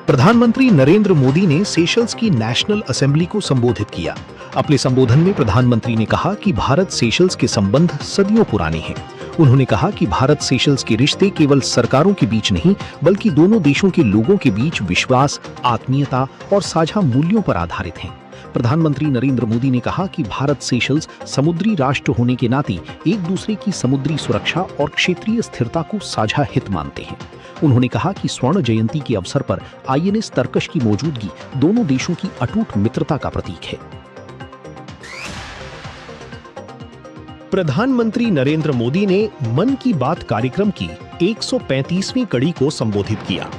प्रधानमंत्री नरेंद्र मोदी ने सेशल्स की नेशनल असेंबली को संबोधित किया। अपने संबोधन में प्रधानमंत्री ने कहा कि भारत सेशल्स के संबंध सदियों पुराने हैं। उन्होंने कहा कि भारत सेशल्स के रिश्ते केवल सरकारों के बीच नहीं, बल्कि दोनों देशों के लोगों के बीच विश्वास, आत्मीयता और साझा मूल्यों पर आधारित हैं। प्रधानमंत्री नरेंद्र मोदी ने कहा कि भारत सेशल्स समुद्री राष्ट्र होने के नाते एक दूसरे की समुद्री सुरक्षा और क्षेत्रीय स्थिरता को साझा हित मानते हैं। उन्होंने कहा कि स्वर्ण जयंती के अवसर पर आईएनएस तरकश की मौजूदगी दोनों देशों की अटूट मित्रता का प्रतीक है। प्रधानमंत्री नरेंद्र मोदी ने मन की बात कार्यक्रम की 135वीं कड़ी को संबोधित किया।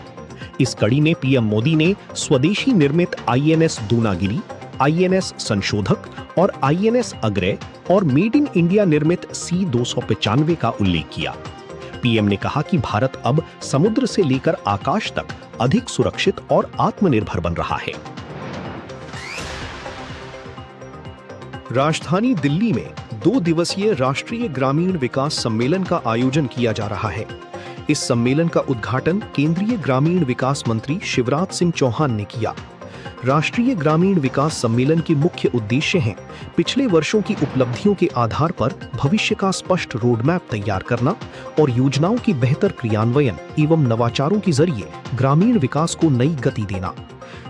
इस कड़ी में पीएम मोदी ने स्वदेशी निर्मित आईएनएस दूनागिरी, आईएनएस संशोधक और आईएनएस अग्रय और मेड इन इंडिया निर्मित C-295 का उल्लेख किया। पीएम ने कहा कि भारत अब समुद्र से लेकर आकाश तक अधिक सुरक्षित और आत्मनिर्भर बन रहा है। राजधानी दिल्ली में 2 दिवसीय राष्ट्रीय ग्रामीण विकास सम्मेलन का आयोजन किया जा रहा है। इस सम्मेलन का उद्घाटन केंद्रीय ग्रामीण विकास मंत्री शिवराज सिंह चौहान ने किया। राष्ट्रीय ग्रामीण विकास सम्मेलन के मुख्य उद्देश्य हैं पिछले वर्षों की उपलब्धियों के आधार पर भविष्य का स्पष्ट रोडमैप तैयार करना और योजनाओं की बेहतर क्रियान्वयन एवं नवाचारों के जरिए ग्रामीण विकास को नई गति देना।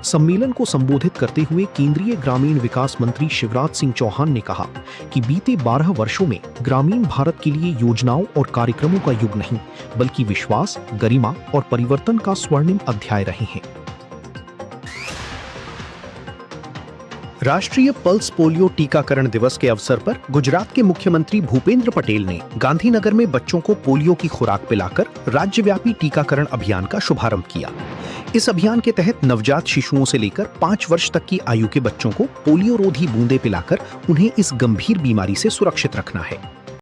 सम्मेलन को संबोधित करते हुए केंद्रीय ग्रामीण विकास मंत्री शिवराज सिंह चौहान ने कहा कि बीते 12 वर्षों में ग्रामीण भारत के लिए योजनाओं और कार्यक्रमों का युग नहीं, बल्कि विश्वास, गरिमा और परिवर्तन का स्वर्णिम अध्याय रहे हैं। राष्ट्रीय पल्स पोलियो टीकाकरण दिवस के अवसर पर गुजरात के मुख्यमंत्री भूपेंद्र पटेल ने गांधीनगर में बच्चों को पोलियो की खुराक पिलाकर राज्यव्यापी टीकाकरण अभियान का शुभारंभ किया। इस अभियान के तहत नवजात शिशुओं से लेकर 5 वर्ष तक की आयु के बच्चों को पोलियो रोधी बूंदें पिलाकर उन्हें इस गंभीर बीमारी से सुरक्षित रखना है।